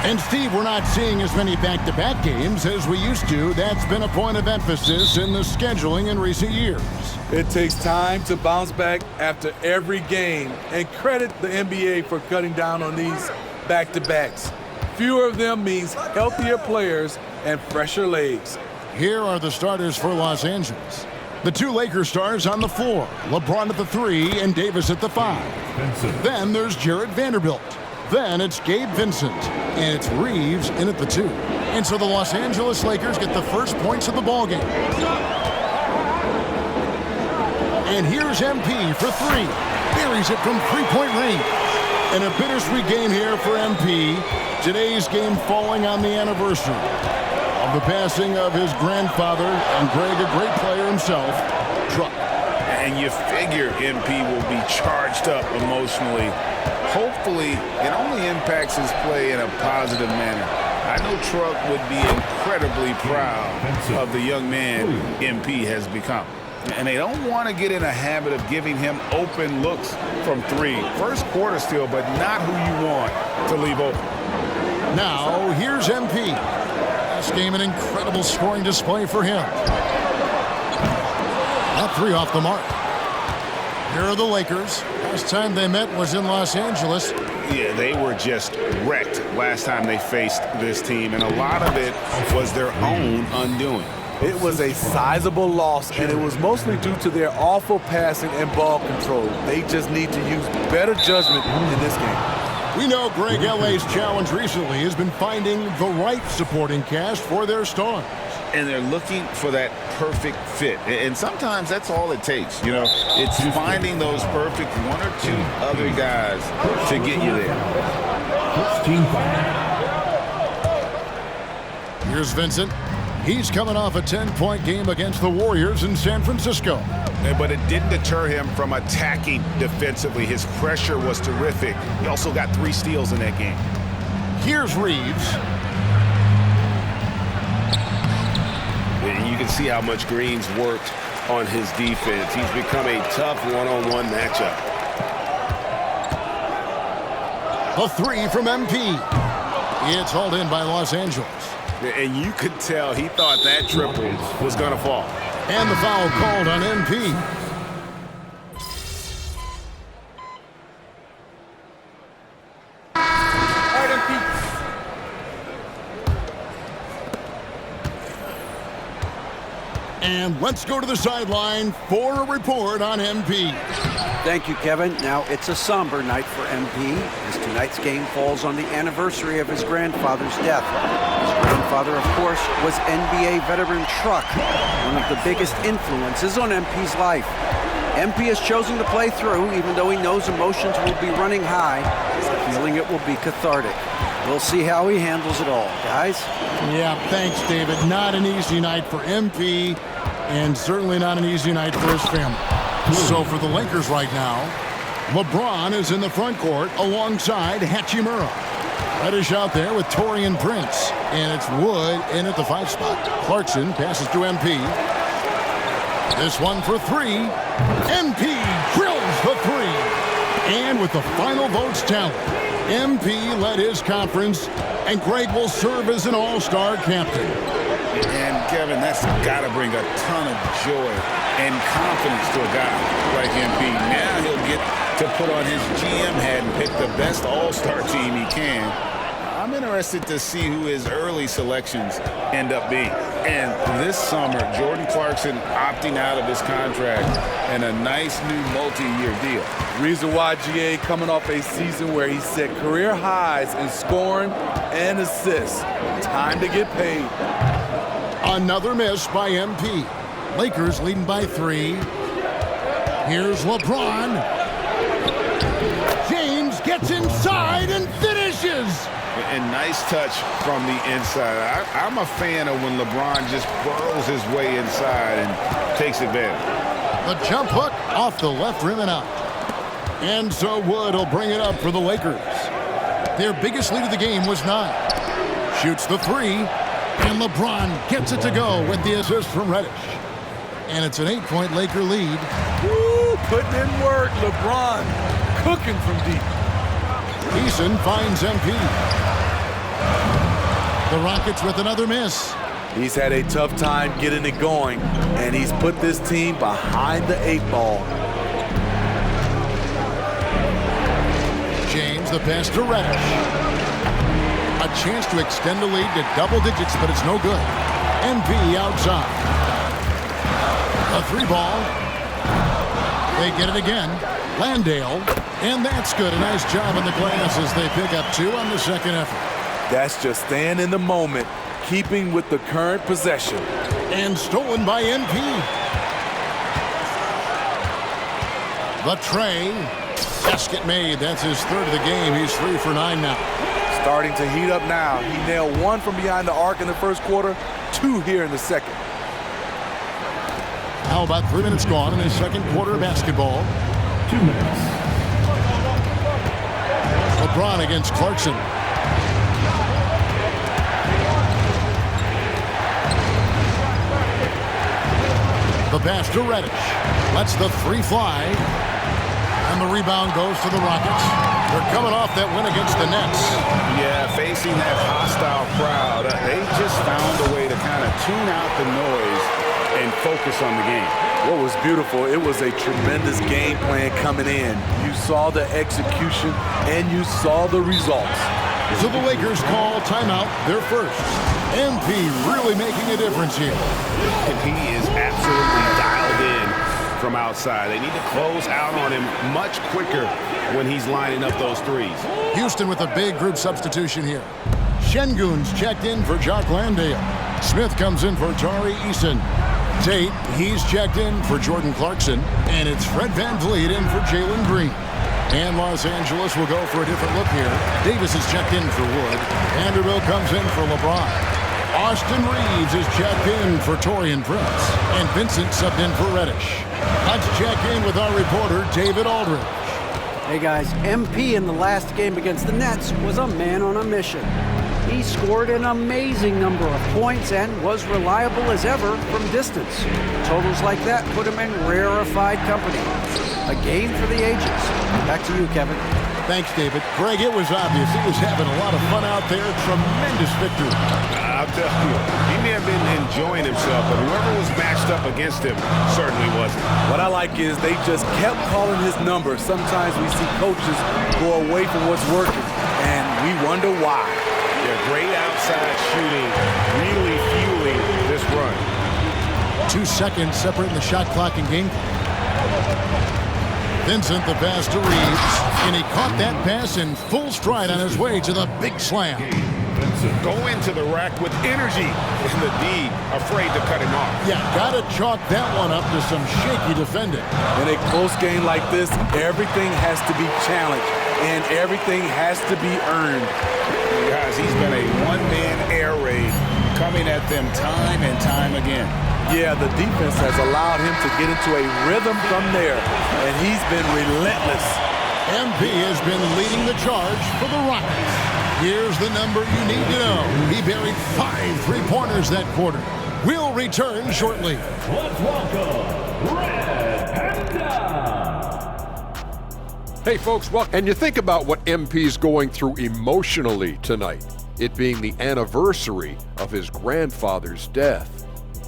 And Steve, we're not seeing as many back-to-back games as we used to. That's been a point of emphasis in the scheduling in recent years. It takes time to bounce back after every game, and credit the NBA for cutting down on these back-to-backs. Fewer of them means healthier players and fresher legs. Here are the starters for Los Angeles. The two Lakers stars on the floor, LeBron at the 3 and Davis at the 5. Then there's Jarrett Vanderbilt. Then it's Gabe Vincent, and it's Reeves in at the 2. And so the Los Angeles Lakers get the first points of the ballgame. And here's MP for 3. Buries it from three-point range. And a bittersweet game here for MP. Today's game falling on the anniversary of the passing of his grandfather, and Greg, a great player himself, Truck. And you figure MP will be charged up emotionally. Hopefully, it only impacts his play in a positive manner. I know Truck would be incredibly proud of the young man MP has become. And they don't want to get in a habit of giving him open looks from 3. First quarter still, but not who you want to leave open. Now, here's MP. This game, an incredible scoring display for him. That 3 off the mark. Here are the Lakers. Last time they met was in Los Angeles. Yeah, they were just wrecked last time they faced this team, and a lot of it was their own undoing. It was a sizable loss, and it was mostly due to their awful passing and ball control. They just need to use better judgment in this game. We know Greg LA's challenge recently has been finding the right supporting cast for their stars. And they're looking for that perfect fit. And sometimes that's all it takes, you know. It's finding those perfect 1 or 2 other guys to get you there. Here's Vincent. He's coming off a 10-point game against the Warriors in San Francisco. But it didn't deter him from attacking defensively. His pressure was terrific. He also got 3 steals in that game. Here's Reeves. And you can see how much Green's worked on his defense. He's become a tough one-on-one matchup. A 3 from MP. It's hauled in by Los Angeles. And you could tell he thought that triple was going to fall. And the foul called on MP. And let's go to the sideline for a report on MP. Thank you, Kevin. Now, it's a somber night for MP, as tonight's game falls on the anniversary of his grandfather's death. His grandfather, of course, was NBA veteran Truck, one of the biggest influences on MP's life. MP has chosen to play through, even though he knows emotions will be running high, feeling it will be cathartic. We'll see how he handles it all, guys. Yeah, thanks, David. Not an easy night for MP, and certainly not an easy night for his family. So for the Lakers right now, LeBron is in the front court alongside Hachimura. Reddish out there with Taurean Prince, and it's Wood in at the 5 spot. Clarkson passes to MP. This one for 3. MP drills the 3. And with the final votes tallied, MP led his conference, and Greg will serve as an all-star captain. And, Kevin, that's got to bring a ton of joy and confidence to a guy like MP. Now he'll get to put on his GM hat and pick the best all-star team he can. I'm interested to see who his early selections end up being. And this summer, Jordan Clarkson opting out of his contract and a nice new multi-year deal. Reason why GA coming off a season where he set career highs in scoring and assists. Time to get paid. Another miss by MP. Lakers leading by 3. Here's LeBron. James gets inside and finishes. And nice touch from the inside. I'm a fan of when LeBron just burrows his way inside and takes advantage. The jump hook off the left rim and out. And so Wood will bring it up for the Lakers. Their biggest lead of the game was 9. Shoots the 3. And LeBron gets it to go with the assist from Reddish. And it's an 8-point Laker lead. Woo, putting in work. LeBron cooking from deep. Eason finds MP. The Rockets with another miss. He's had a tough time getting it going, and he's put this team behind the 8 ball. James, the pass to Reddish. A chance to extend the lead to double digits, but it's no good. MP outside. A 3-ball. They get it again. Landale, and that's good. A nice job on the glass as they pick up 2 on the second effort. That's just staying in the moment, keeping with the current possession. And stolen by MP. The tray. Basket made. That's his 3rd of the game. He's 3 for 9 now. Starting to heat up now. He nailed 1 from behind the arc in the first quarter, 2 here in the second. How about 3 minutes gone in his second quarter of basketball? 2 minutes. LeBron against Clarkson. The pass to Reddish. Lets the 3 fly. And the rebound goes to the Rockets. They're coming off that win against the Nets. Yeah, facing that hostile crowd, they just found a way to kind of tune out the noise and focus on the game. What was beautiful, it was a tremendous game plan coming in. You saw the execution, and you saw the results. So the Lakers call timeout, their first. MP really making a difference here. And he is absolutely dialed in from outside. They need to close out on him much quicker when he's lining up those threes. Houston with a big group substitution here. Şengün's checked in for Jock Landale. Smith comes in for Tari Eason. Tate, he's checked in for Jordan Clarkson. And it's Fred VanVleet in for Jalen Green. And Los Angeles will go for a different look here. Davis is checked in for Wood. Vanderbilt comes in for LeBron. Austin Reeves is checked in for Taurean Prince. And Vincent subbed in for Reddish. Let's check in with our reporter, David Aldridge. Hey guys, MP in the last game against the Nets was a man on a mission. He scored an amazing number of points and was reliable as ever from distance. Totals like that put him in rarefied company. A game for the ages. Back to you, Kevin. Thanks, David. Greg, it was obvious. He was having a lot of fun out there. Tremendous victory. I'll tell you, he may have been enjoying himself, but whoever was matched up against him certainly wasn't. What I like is they just kept calling his number. Sometimes we see coaches go away from what's working, and we wonder why. Yeah, great outside shooting, really fueling this run. 2 seconds separating the shot clock and game clock. Vincent, the pass to Reeves, and he caught that pass in full stride on his way to the big slam. Go into the rack with energy, and the D afraid to cut him off. Yeah, gotta chalk that one up to some shaky defending. In a close game like this, everything has to be challenged, and everything has to be earned. Guys, he's been a one-man air raid coming at them time and time again. Yeah, the defense has allowed him to get into a rhythm from there, and he's been relentless. MP has been leading the charge for the Rockets. Here's the number you need to know. He buried 5 3-pointers that quarter. We'll return shortly. Let's welcome Red Panda. Hey, folks, welcome. And you think about what MP's going through emotionally tonight, it being the anniversary of his grandfather's death.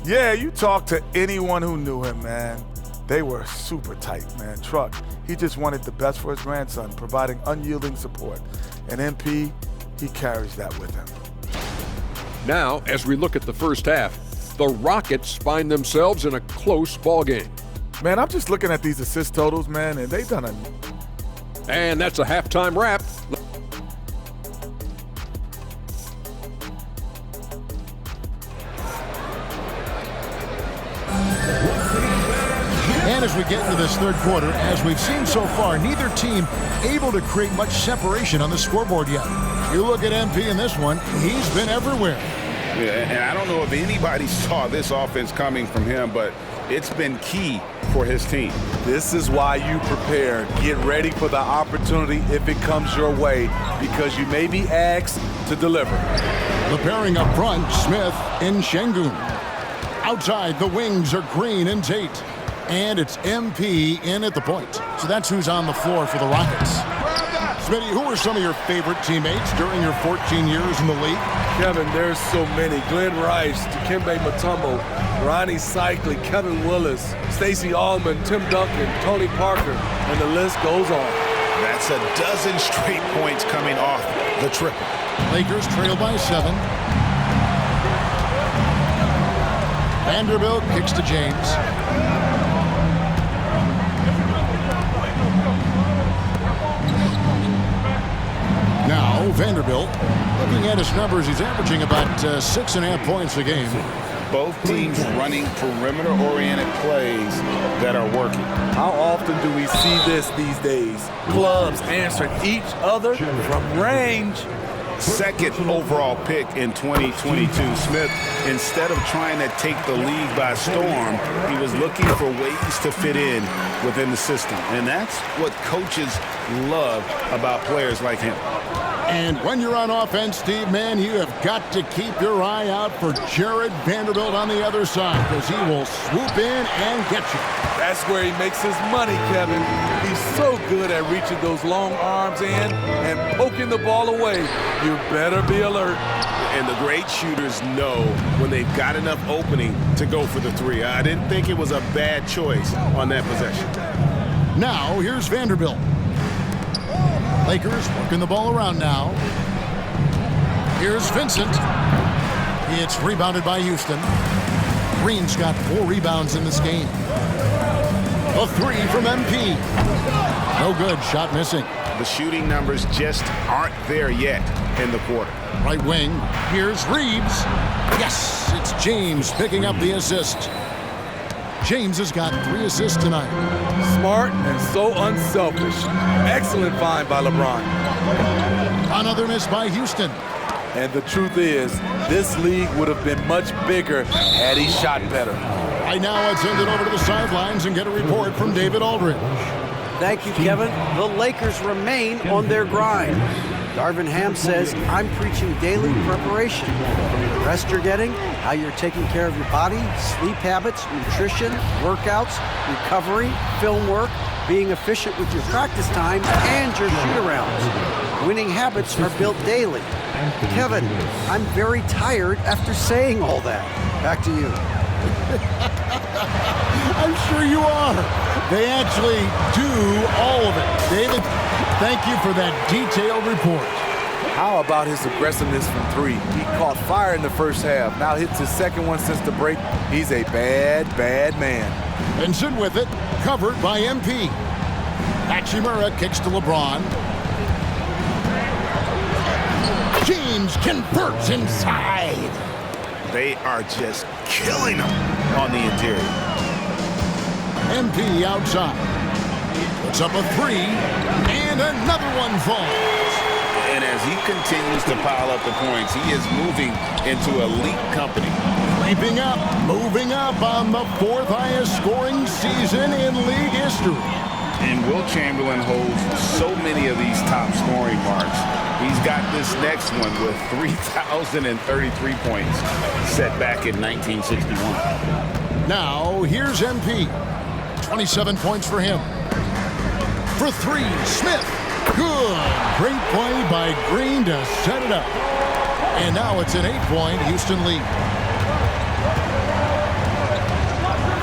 Yeah, you talk to anyone who knew him, man. They were super tight, man. Truck, he just wanted the best for his grandson, providing unyielding support. And MP, he carries that with him. Now, as we look at the first half, the Rockets find themselves in a close ballgame. Man, I'm just looking at these assist totals, man, and they've done a... And that's a halftime wrap. And as we get into this third quarter, as we've seen so far, neither team able to create much separation on the scoreboard yet. You look at MP in this one, he's been everywhere. Yeah, and I don't know if anybody saw this offense coming from him, but it's been key for his team. This is why you prepare. Get ready for the opportunity if it comes your way, because you may be asked to deliver. The pairing up front, Smith and Şengün. Outside, the wings are Green and Tate. And it's MP in at the point. So that's who's on the floor for the Rockets. Smitty, who are some of your favorite teammates during your 14 years in the league? Kevin, there's so many. Glenn Rice, Dikembe Mutombo, Ronnie Cycli, Kevin Willis, Stacey Allman, Tim Duncan, Tony Parker, and the list goes on. That's a dozen straight points coming off the triple. Lakers trail by 7. Vanderbilt kicks to James. Now Vanderbilt, looking at his numbers, he's averaging about 6.5 points a game. Both teams running perimeter-oriented plays that are working. How often do we see this these days? Clubs answering each other from range. Second overall pick in 2022. Smith, instead of trying to take the league by storm, he was looking for ways to fit in within the system. And that's what coaches love about players like him. And when you're on offense, Steve, man, you have got to keep your eye out for Jared Vanderbilt on the other side, because he will swoop in and get you. That's where he makes his money, Kevin. He's so good at reaching those long arms in and poking the ball away. You better be alert. And the great shooters know when they've got enough opening to go for the three. I didn't think it was a bad choice on that possession. Now, here's Vanderbilt. Lakers working the ball around now. Here's Vincent. It's rebounded by Houston. Green's got 4 rebounds in this game. A 3 from MP. No good, shot missing. The shooting numbers just aren't there yet in the quarter. Right wing, here's Reeves. Yes, it's James picking up the assist. James has got 3 assists tonight. Smart and so unselfish. Excellent find by LeBron. Another miss by Houston. And the truth is, this league would have been much bigger had he shot better. Right now, let's send it over to the sidelines and get a report from David Aldridge. Thank you, Kevin. The Lakers remain on their grind. Darvin Ham says, I'm preaching daily preparation. From the rest you're getting, how you're taking care of your body, sleep habits, nutrition, workouts, recovery, film work, being efficient with your practice time, and your shoot-arounds. Winning habits are built daily. Kevin, I'm very tired after saying all that. Back to you. I'm sure you are. They actually do all of it. David, thank you for that detailed report. How about his aggressiveness from 3? He caught fire in the first half. Now hits his second one since the break. He's a bad, bad man. Vincent with it, covered by MP. Hachimura kicks to LeBron. James converts inside. They are just killing them on the interior. MP outside. Puts up a 3, and another one falls. And as he continues to pile up the points, he is moving into elite company. Moving up on the 4th highest scoring season in league history. And Will Chamberlain holds so many of these top scoring marks. He's got this next one with 3,033 points set back in 1961. Now, here's MP. 27 points for him. For 3, Smith. Good. Great play by Green to set it up. And now it's an 8-point Houston lead.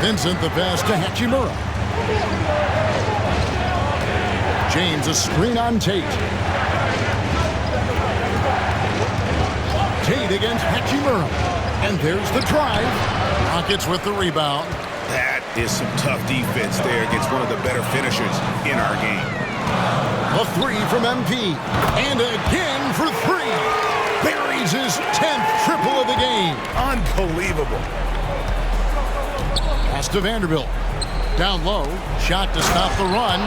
Vincent the pass to Hachimura. James a screen on Tate. Tate against Hachimura. And there's the drive. Rockets with the rebound. That is some tough defense there against one of the better finishers in our game. A 3 from MP. And again for 3. Buries his 10th triple of the game. Unbelievable. Pass to Vanderbilt. Down low. Shot to stop the run.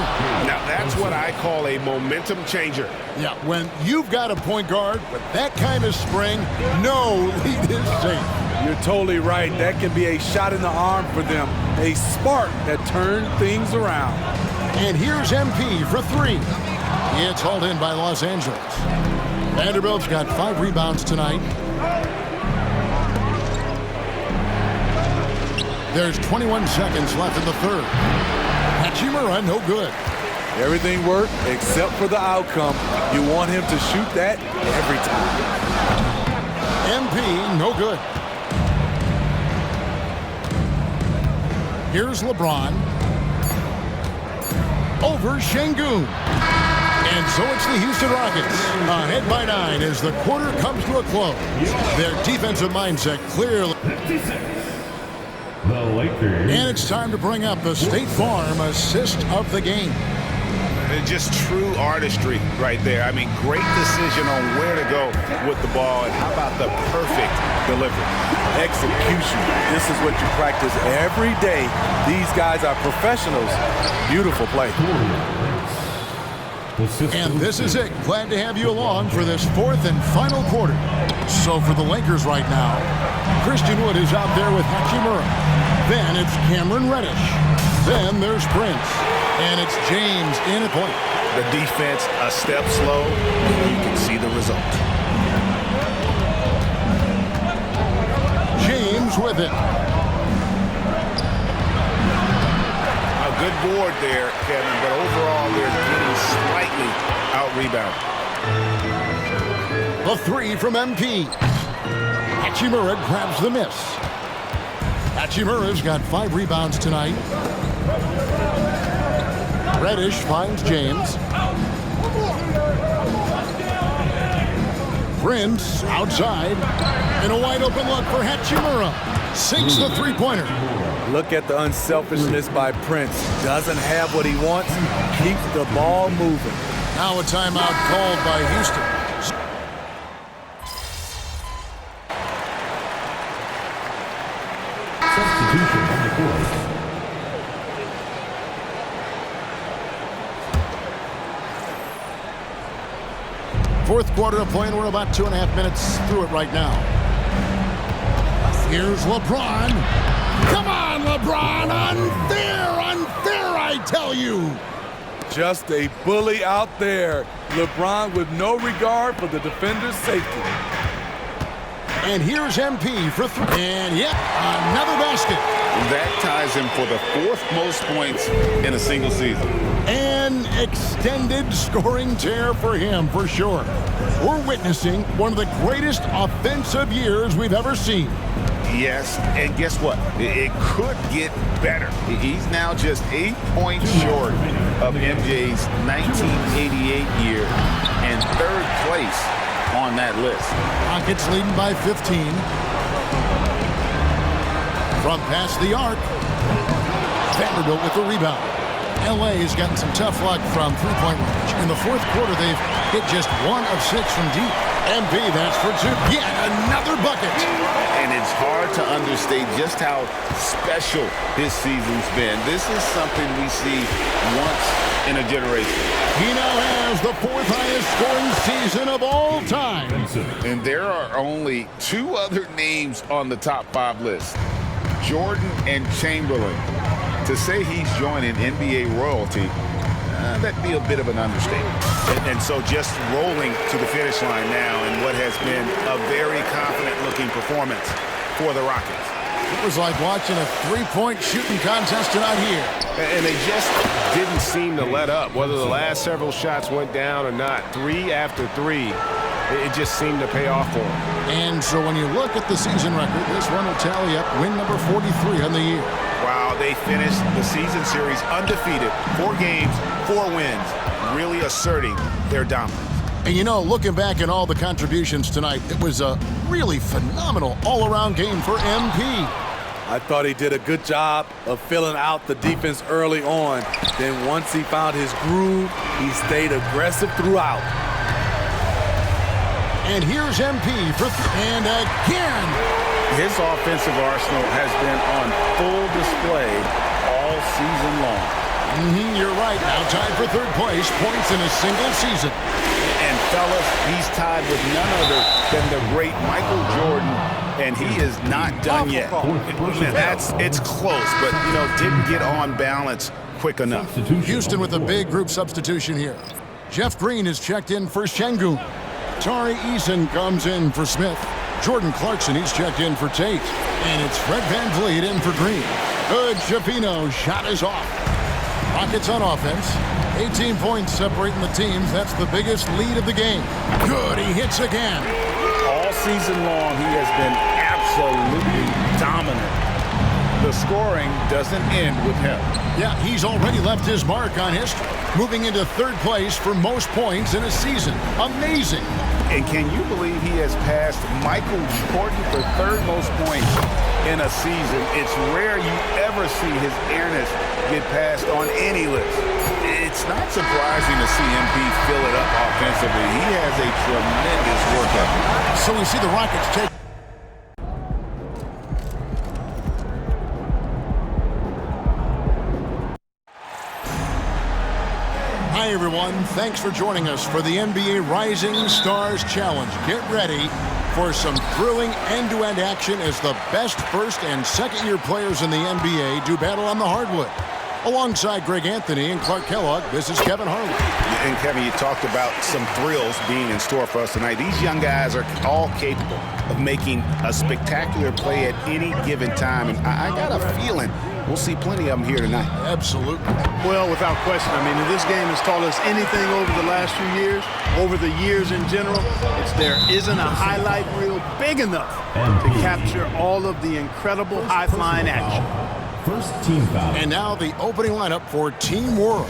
Now, that's what I call a momentum changer. Yeah, when you've got a point guard with that kind of spring, no lead is safe. You're totally right. That can be a shot in the arm for them. A spark that turned things around. And here's MP for 3. It's hauled in by Los Angeles. Vanderbilt's got 5 rebounds tonight. There's 21 seconds left in the 3rd. Hachimura, no good. Everything worked except for the outcome. You want him to shoot that every time. MP, no good. Here's LeBron. Over Şengün. And so it's the Houston Rockets, ahead by 9 as the quarter comes to a close. Their defensive mindset clearly. 56. The Lakers. And it's time to bring up the State Farm assist of the game. Just true artistry right there. I mean, great decision on where to go with the ball, and how about the perfect delivery? Execution. This is what you practice every day. These guys are professionals. Beautiful play. And this is it. Glad to have you along for this fourth and final quarter. So for the Lakers right now, Christian Wood is out there with Hachimura. Then it's Cameron Reddish. Then there's Prince. And it's James in at point. The defense a step slow, and you can see the result. James with it. A good board there, Kevin, but overall they're getting slightly out-rebounded. The three from MP. Hachimura grabs the miss. Hachimura's got 5 rebounds tonight. Reddish finds James. Prince outside. And a wide open look for Hachimura. Sinks the three-pointer. Look at the unselfishness by Prince. Doesn't have what he wants. Keeps the ball moving. Now a timeout called by Houston. Substitution on the court. Fourth quarter of play, and we're about 2.5 minutes through it right now. Here's LeBron. Come on, LeBron. Unfair, unfair, I tell you. Just a bully out there. LeBron with no regard for the defender's safety. And here's MP for 3. And yet, another basket. That ties him for the 4th most points in a single season. An extended scoring tear for him, for sure. We're witnessing one of the greatest offensive years we've ever seen. Yes, and guess what? It could get better. He's now just 8 points short of MJ's 1988 year and 3rd place on that list. Rockets leading by 15. From past the arc. Vanderbilt with the rebound. LA has gotten some tough luck from three-point range. In the fourth quarter, they've hit just 1 of 6 from deep. MP, that's for 2. Yet another bucket. And it's hard to understate just how special this season's been. This is something we see once in a generation. He now has the 4th highest scoring season of all time. And there are only 2 other names on the top 5 list, Jordan and Chamberlain. To say he's joining NBA royalty, that'd be a bit of an understatement. And so just rolling to the finish line now in what has been a very confident-looking performance for the Rockets. It was like watching a three-point shooting contest tonight here. And they just didn't seem to let up, whether the last several shots went down or not. 3 after 3, it just seemed to pay off for them. And so when you look at the season record, this one will tally up win number 43 on the year. Wow, they finished the season series undefeated. 4 games, 4 wins, really asserting their dominance. And you know, looking back at all the contributions tonight, it was a really phenomenal all-around game for MP. I thought he did a good job of filling out the defense early on. Then once he found his groove, he stayed aggressive throughout. And here's MP for and again. His offensive arsenal has been on full display all season long. You're right. Now tied for 3rd place, points in a single season. And fellas, he's tied with none other than the great Michael Jordan, and he is not done yet. It's close, but didn't get on balance quick enough. Houston with a big group substitution here. Jeff Green is checked in for Şengün. Tari Eason comes in for Smith. Jordan Clarkson, he's checked in for Tate. And it's Fred VanVleet in for Green. Good, Shapino, shot is off. Rockets on offense. 18 points separating the teams. That's the biggest lead of the game. Good, he hits again. All season long, he has been absolutely dominant. The scoring doesn't end with him. Yeah, he's already left his mark on history, moving into third place for most points in a season. Amazing. And can you believe he has passed Michael Jordan for third most points in a season? It's rare you ever see his airness get passed on any list. It's not surprising to see MP fill it up offensively. He has a tremendous work ethic. So we see the Rockets take. Hi, everyone. Thanks for joining us for the NBA Rising Stars Challenge. Get ready for some thrilling end-to-end action as the best first and second-year players in the NBA do battle on the hardwood. Alongside Greg Anthony and Clark Kellogg, this is Kevin Harlan. And Kevin, you talked about some thrills being in store for us tonight. These young guys are all capable of making a spectacular play at any given time. And I got a feeling we'll see plenty of them here tonight. Absolutely. Well, without question. I mean, if this game has taught us anything over the last few years, over the years in general, it's there isn't a highlight reel big enough to capture all of the incredible high-flying action. First team foul. And now the opening lineup for Team World.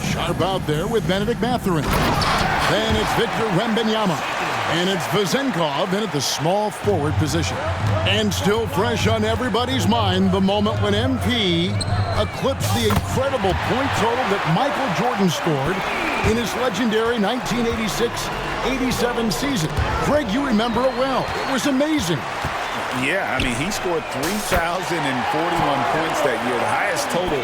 Sharp out there with Benedict Mathurin. Then it's Victor Wembanyama. And it's Vezenkov in at the small forward position. And still fresh on everybody's mind, the moment when MP eclipsed the incredible point total that Michael Jordan scored in his legendary 1986-87 season. Greg, you remember it well. It was amazing. Yeah, I mean, he scored 3,041 points that year, the highest total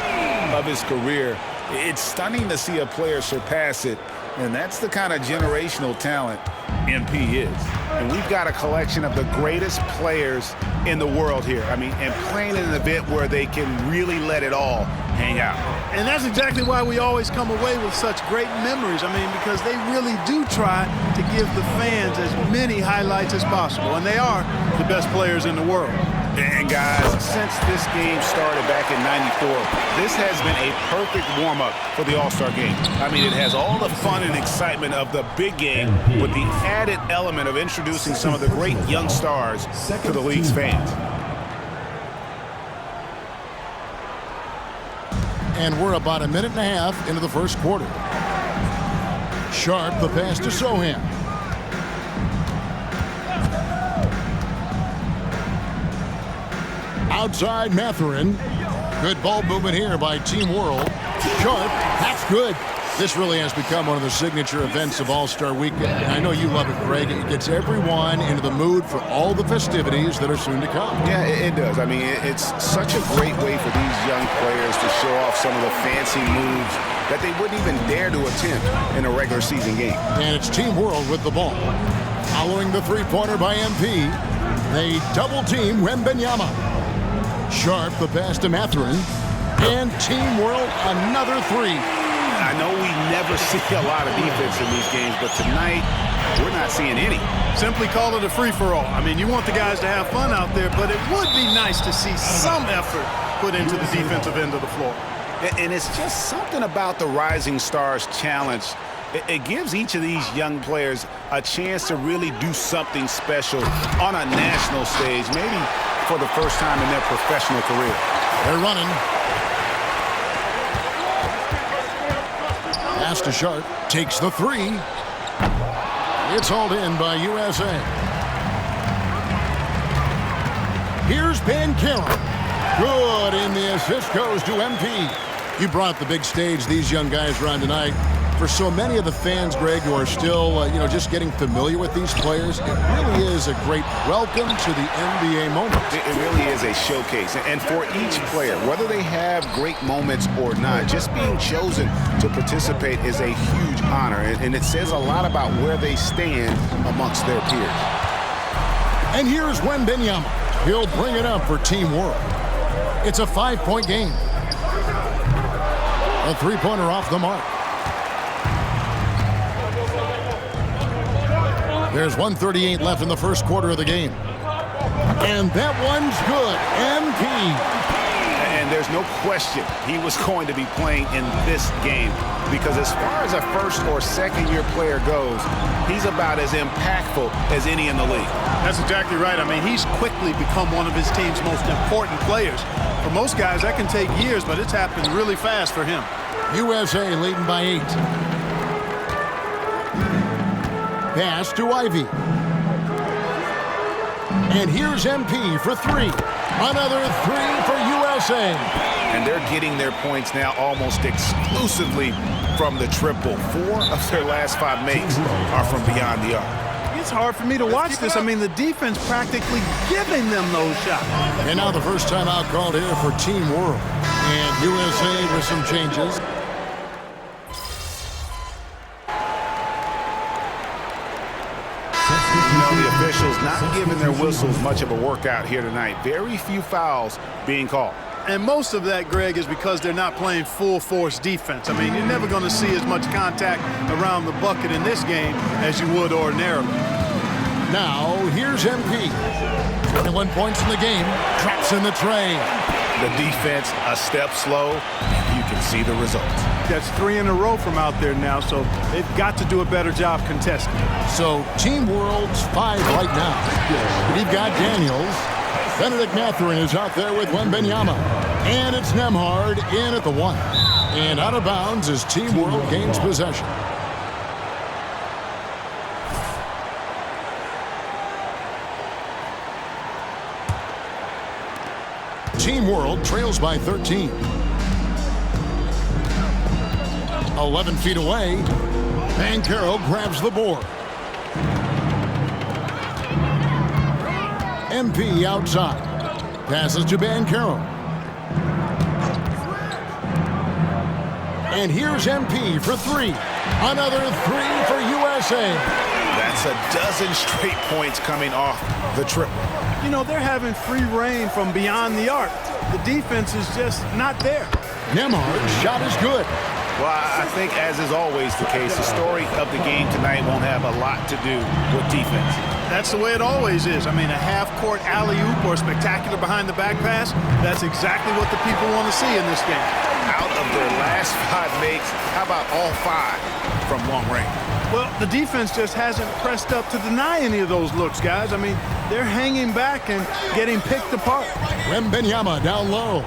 of his career. It's stunning to see a player surpass it, and that's the kind of generational talent MP is. And we've got a collection of the greatest players in the world here. I mean, and playing in an event where they can really let it all hang out. And that's exactly why we always come away with such great memories. I mean, because they really do try to give the fans as many highlights as possible. And they are the best players in the world. And guys, since this game started back in '94, this has been a perfect warm-up for the All-Star game. I mean, it has all the fun and excitement of the big game with the added element of introducing some of the great young stars to the league's fans. And we're about a minute and a half into the first quarter. Sharp, the pass to Sohan. Outside Mathurin. Good ball movement here by Team World. Sharp, that's good. This really has become one of the signature events of All-Star Weekend. And I know you love it, Greg. It gets everyone into the mood for all the festivities that are soon to come. Yeah, it does. I mean, it's such a great way for these young players to show off some of the fancy moves that they wouldn't even dare to attempt in a regular season game. And it's Team World with the ball. Following the three-pointer by MP, they double-team Wembanyama. Sharp, the pass to Mathurin. And Team World, another three. I know we never see a lot of defense in these games, but tonight, we're not seeing any. Simply call it a free-for-all. I mean, you want the guys to have fun out there, but it would be nice to see some effort put into the defensive end of the floor. And it's just something about the Rising Stars Challenge. It gives each of these young players a chance to really do something special on a national stage, maybe for the first time in their professional career. They're running. Pass to Sharp. Takes the three. It's hauled in by USA. Here's Banchero. Good, and the assist goes to MP. You brought the big stage these young guys around tonight. For so many of the fans, Greg, who are still, just getting familiar with these players, it really is a great welcome to the NBA moment. It really is a showcase. And for each player, whether they have great moments or not, just being chosen to participate is a huge honor. And it says a lot about where they stand amongst their peers. And here's Wembanyama. He'll bring it up for Team World. It's a 5-point game. A three-pointer off the mark. There's 1:38 left in the first quarter of the game. And that one's good. MP. And there's no question he was going to be playing in this game because as far as a first or second year player goes, he's about as impactful as any in the league. That's exactly right. I mean, he's quickly become one of his team's most important players. For most guys, that can take years, but it's happened really fast for him. USA leading by 8. Pass to Ivy. And here's MP for 3. Another 3 for USA. And they're getting their points now almost exclusively from the triple. 4 of their last 5 makes are from beyond the arc. It's hard for me to watch this. I mean, the defense practically giving them those shots. And now the first timeout called here for Team World. And USA with some changes. You know, the officials not giving their whistles much of a workout here tonight. Very few fouls being called. And most of that, Greg, is because they're not playing full-force defense. I mean, you're never going to see as much contact around the bucket in this game as you would ordinarily. Now, here's MP. 21 points in the game. Traps in the tray. The defense a step slow, and you can see the results. That's 3 in a row from out there now, so they've got to do a better job contesting. So, Team World's 5 right now. We've got Daniels. Benedict Mathurin is out there with Wembanyama. And it's Nembhard in at the 1. And out of bounds as Team World gains possession. Team World trails by 13. 11 feet away. Banchero grabs the board. MP outside. Passes to Banchero. And here's MP for 3. Another 3 for USA. That's a dozen straight points coming off the triple. You know, they're having free reign from beyond the arc. The defense is just not there. Nembhard's shot is good. Well, I think, as is always the case, the story of the game tonight won't have a lot to do with defense. That's the way it always is. I mean, a half-court alley-oop or a spectacular behind-the-back pass, that's exactly what the people want to see in this game. Out of their last 5 makes, how about all 5 from long range? Well, the defense just hasn't pressed up to deny any of those looks, guys. I mean, they're hanging back and getting picked apart. Wembanyama down low.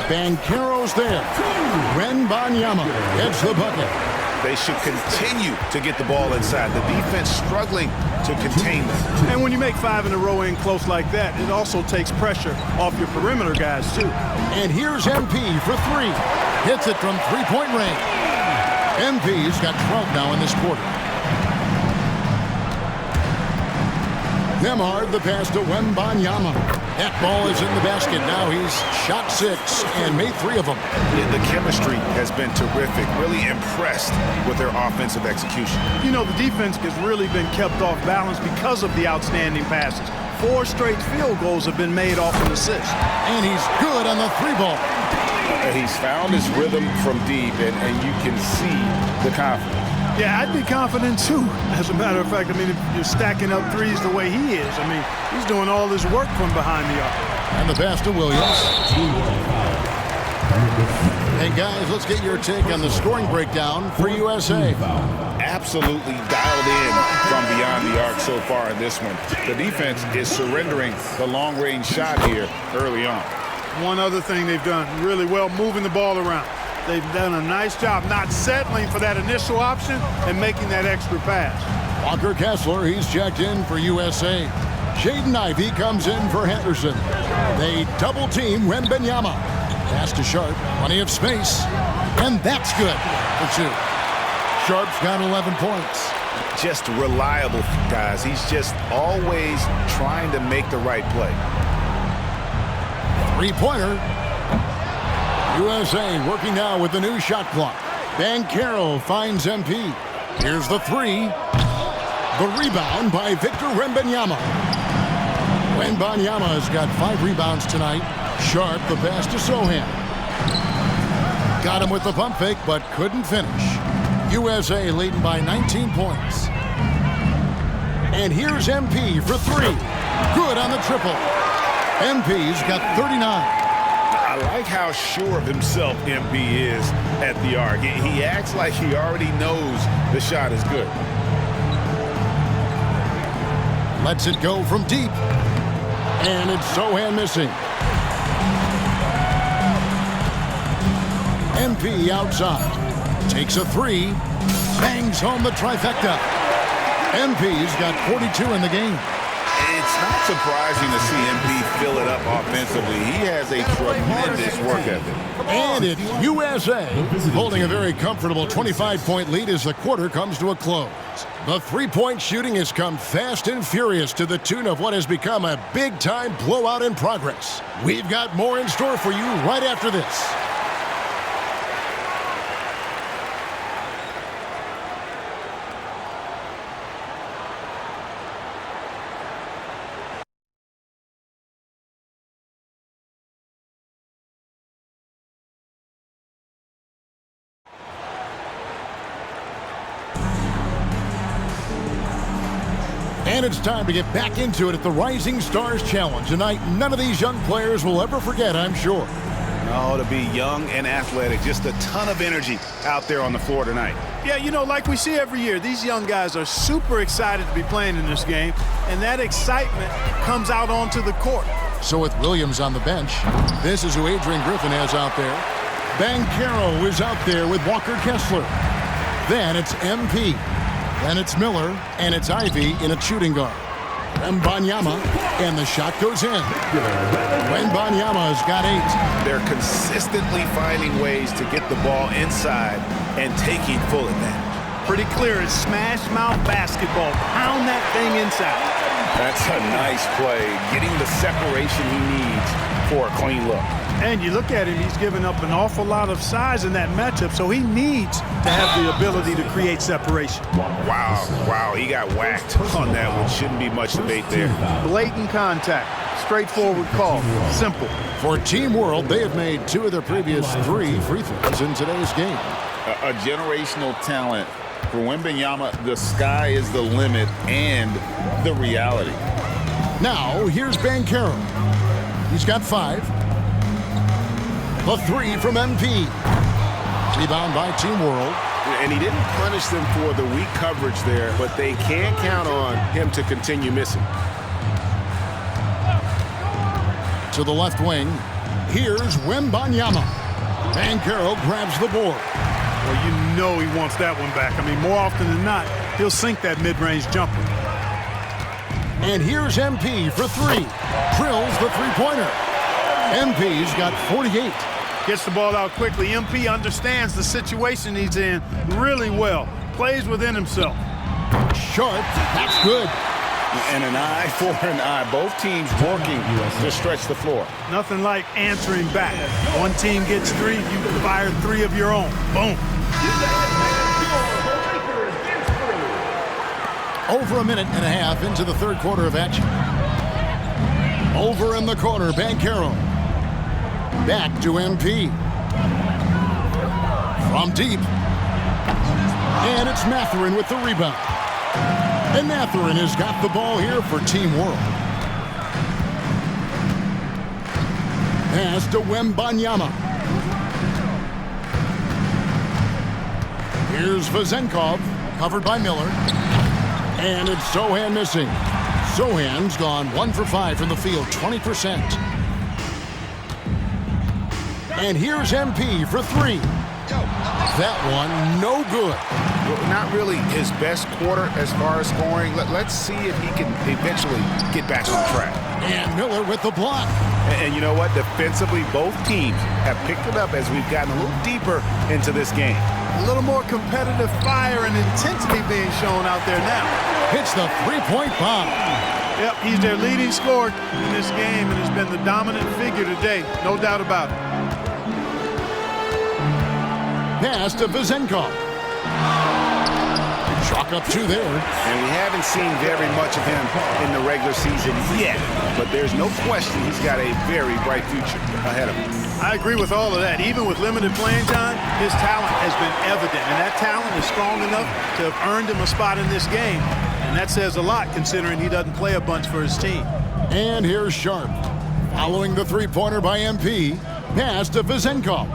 Banchero's there. Wembanyama gets the bucket. They should continue to get the ball inside. The defense struggling to contain them. And when you make 5 in a row in close like that, it also takes pressure off your perimeter guys, too. And here's MP for 3. Hits it from 3-point range. MP's got 12 now in this quarter. Nembhard, the pass to Wembanyama. That ball is in the basket. Now he's shot 6 and made 3 of them. Yeah, the chemistry has been terrific. Really impressed with their offensive execution. You know, the defense has really been kept off balance because of the outstanding passes. 4 straight field goals have been made off an assist. And he's good on the 3-ball. He's found his rhythm from deep, and you can see the confidence. Yeah, I'd be confident, too. As a matter of fact, I mean, if you're stacking up threes the way he is, I mean, he's doing all his work from behind the arc. And the pass to Williams. Hey, guys, let's get your take on the scoring breakdown for USA. Absolutely dialed in from beyond the arc so far in this one. The defense is surrendering the long-range shot here early on. One other thing they've done really well, moving the ball around. They've done a nice job not settling for that initial option and making that extra pass. Walker Kessler, he's checked in for USA. Jaden Ivey comes in for Henderson. They double-team Wembanyama. Pass to Sharp, plenty of space. And that's good for 2. Sharp's got 11 points. Just reliable, guys. He's just always trying to make the right play. 3-pointer. USA working now with the new shot clock. Banchero finds MP. Here's the 3. The rebound by Victor Wembanyama. Wembanyama has got 5 rebounds tonight. Sharp, the pass to Sohan. Got him with the pump fake, but couldn't finish. USA leading by 19 points. And here's MP for 3. Good on the triple. MP's got 39. A like how sure of himself MP is at the arc. He acts like he already knows the shot is good. Lets it go from deep. And it's Sohan missing. MP outside. Takes a three. Bangs home the trifecta. MP's got 42 in the game. It's not surprising to see MP fill it up offensively. He has a tremendous work ethic. And it's USA holding a very comfortable 25-point lead as the quarter comes to a close. The three-point shooting has come fast and furious to the tune of what has become a big-time blowout in progress. We've got more in store for you right after this. And it's time to get back into it at the Rising Stars Challenge. Tonight, none of these young players will ever forget, I'm sure. Oh, to be young and athletic, just a ton of energy out there on the floor tonight. Yeah, you know, like we see every year, these young guys are super excited to be playing in this game, and that excitement comes out onto the court. So with Williams on the bench, this is who Adrian Griffin has out there. Banchero is out there with Walker Kessler. Then it's MP. Then it's Miller, and it's Ivy in a shooting guard. Wembanyama, and the shot goes in. Wembanyama's got 8. They're consistently finding ways to get the ball inside and taking full advantage. Pretty clear, it's smash mouth basketball. Pound that thing inside. That's a nice play, getting the separation he needs for a clean look. And you look at him, he's given up an awful lot of size in that matchup, so he needs to have the ability to create separation. Wow, he got whacked on that one. Shouldn't be much debate there. Blatant contact, straightforward call, simple. For Team World, they have made 2 of their previous 3 free throws in today's game. A generational talent. For Wembanyama, the sky is the limit and the reality. Now, here's Banchero. He's got 5. The 3 from MP. Rebound by Team World. And he didn't punish them for the weak coverage there, but they can't count on him to continue missing. To the left wing, here's Wembanyama. Banchero grabs the board. Well, you know he wants that one back. I mean, more often than not, he'll sink that mid-range jumper. And here's MP for 3. Drills the three-pointer. MP's got 48. Gets the ball out quickly. MP understands the situation he's in really well. Plays within himself. Sharp, that's good. And an eye for an eye. Both teams working to stretch the floor. Nothing like answering back. One team gets 3, you fire 3 of your own. Boom. Over a minute and a half into the third quarter of action. Over in the corner, Banchero. Back to MP. From deep. And it's Mathurin with the rebound. And Mathurin has got the ball here for Team World. Pass to Wembanyama. Here's Vezenkov, covered by Miller. And it's Sohan missing. Sohan's gone 1 for 5 from the field, 20%. And here's MP for 3. That one, no good. Well, not really his best quarter as far as scoring. Let's see if he can eventually get back on track. And Miller with the block. And you know what? Defensively, both teams have picked it up as we've gotten a little deeper into this game. A little more competitive fire and intensity being shown out there now. Hits the three-point bomb. Yep, he's their leading scorer in this game and has been the dominant figure today, no doubt about it. Pass to Vezenkov. Chalk up 2 there. And we haven't seen very much of him in the regular season yet, but there's no question he's got a very bright future ahead of him. I agree with all of that. Even with limited playing time, his talent has been evident, and that talent is strong enough to have earned him a spot in this game. And that says a lot considering he doesn't play a bunch for his team. And here's Sharp. Following the three-pointer by MP. Pass to Vizenkov.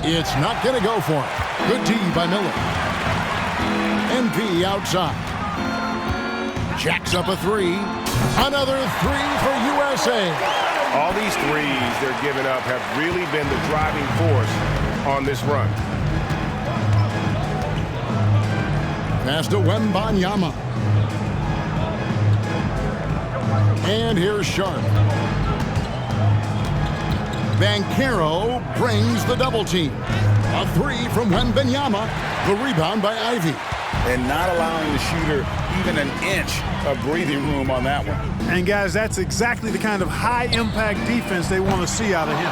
It's not going to go for him. Good D by Miller. MP outside. Jacks up a three. Another three for USA. All these threes they're giving up have really been the driving force on this run. Pass to Wembanyama. And here's Sharp. Banchero brings the double team. A three from Wembanyama. The rebound by Ivy. And not allowing the shooter even an inch of breathing room on that one. And, guys, that's exactly the kind of high-impact defense they want to see out of him.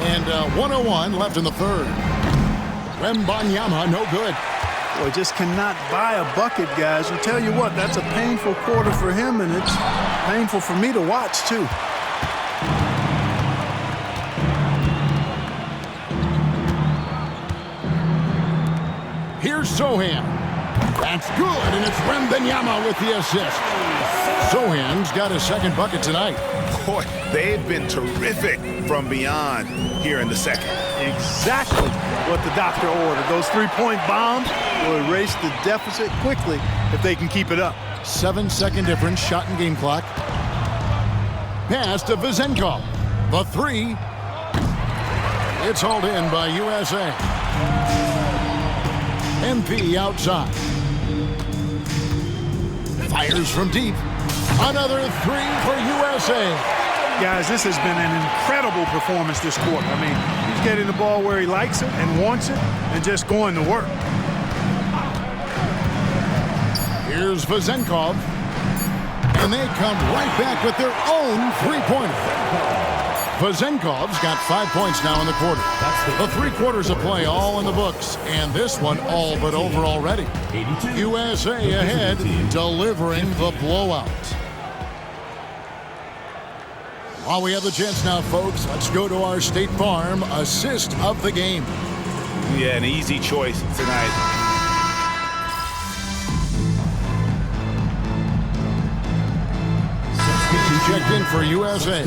And 101 left in the third. Wembanyama, no good. Boy, just cannot buy a bucket, guys. And tell you what, that's a painful quarter for him, and it's painful for me to watch, too. Here's Sohan. That's good, and it's Wembanyama with the assist. Sohan's got his second bucket tonight. Boy, they've been terrific from beyond here in the second. Exactly what the doctor ordered. Those three-point bombs will erase the deficit quickly if they can keep it up. 7-second difference, shot and game clock. Pass to Vizenkov. The three. It's hauled in by USA. MP outside. Fires from deep. Another three for USA. Guys, this has been an incredible performance this quarter. I mean, he's getting the ball where he likes it and wants it and just going to work. Here's Vizenkov. And they come right back with their own three-pointer. Vizenkov's got 5 points now in the quarter. The 3 quarters of play all in the books, and this one all but over already. USA ahead, delivering the blowout. While we have the chance now, folks, let's go to our State Farm assist of the game. Yeah, an easy choice tonight. Checked in for USA.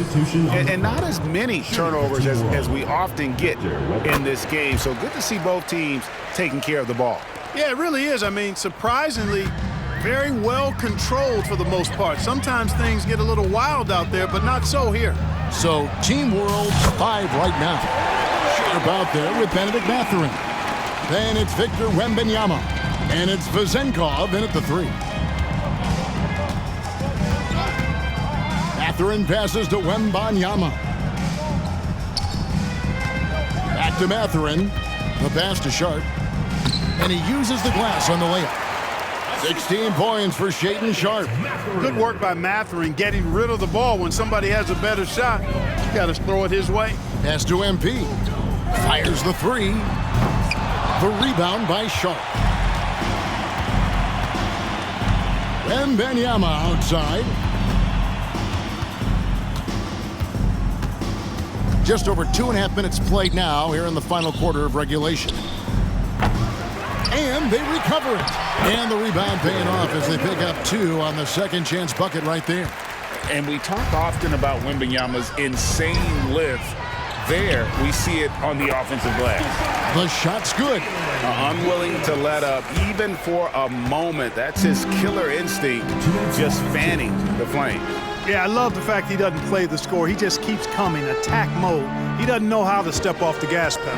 And not as many turnovers as we often get in this game. So good to see both teams taking care of the ball. Yeah, it really is. I mean, surprisingly, very well controlled for the most part. Sometimes things get a little wild out there, but not so here. So Team World 5 right now. Sharp out there with Benedict Mathurin. Then it's Victor Wembanyama. And it's Vizenkov in at the 3. Mathurin passes to Wembanyama. Back to Mathurin. The pass to Sharp. And he uses the glass on the layup. 16 points for Shaedon Sharp. Good work by Mathurin getting rid of the ball when somebody has a better shot. You got to throw it his way. Pass to MP. Fires the 3. The rebound by Sharp. Wembanyama outside. Just over 2.5 minutes played now here in the final quarter of regulation. And they recover it. And the rebound paying off as they pick up 2 on the second chance bucket right there. And we talk often about Wembanyama's insane lift. There, we see it on the offensive glass. The shot's good. Unwilling to let up, even for a moment. That's his killer instinct, just fanning the flame. Yeah, I love the fact he doesn't play the score. He just keeps coming, attack mode. He doesn't know how to step off the gas pedal.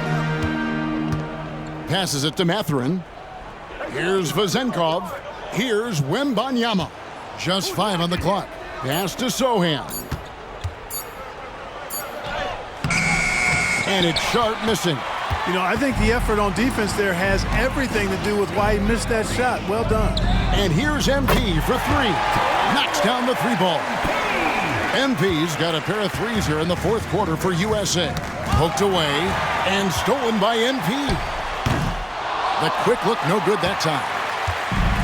Passes it to Mathurin. Here's Vizenkov. Here's Wembanyama. Just 5 on the clock. Pass to Sohan. And it's Sharp missing. You know, I think the effort on defense there has everything to do with why he missed that shot. Well done. And here's MP for 3. Knocks down the 3 ball. MP's got a pair of 3s here in the 4th quarter for USA. Poked away and stolen by MP. The quick look, no good that time.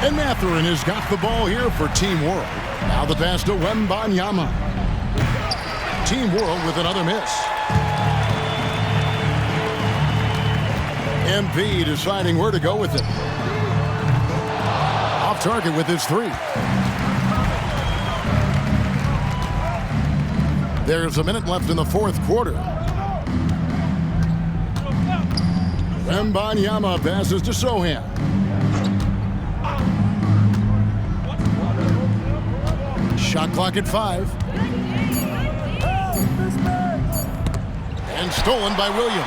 And Mathurin has got the ball here for Team World. Now the pass to Wembanyama. Team World with another miss. MP deciding where to go with it. Off target with his 3. There's a minute left in the fourth quarter. Wembanyama passes to Sohan. Shot clock at 5. And stolen by Williams.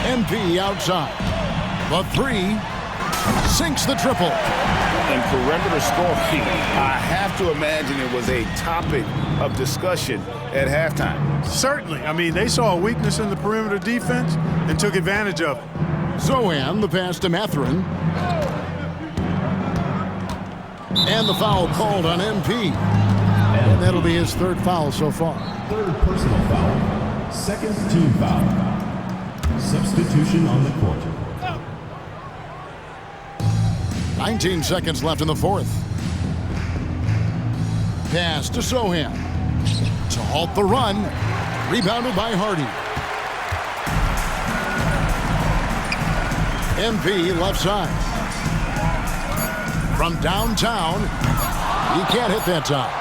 MP outside. The 3 sinks the triple. In perimeter scoring, I have to imagine it was a topic of discussion at halftime. Certainly. I mean, they saw a weakness in the perimeter defense and took advantage of it. Zohan, the pass to Mathurin. And the foul called on MP. And that'll be his 3rd foul so far. 3rd personal foul. 2nd team foul. Substitution on the court. 19 seconds left in the 4th. Pass to Sohan. To halt the run. Rebounded by Hardy. MP left side. From downtown, he can't hit that time.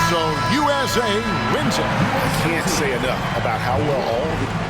So USA wins it. I can't say enough about how well all the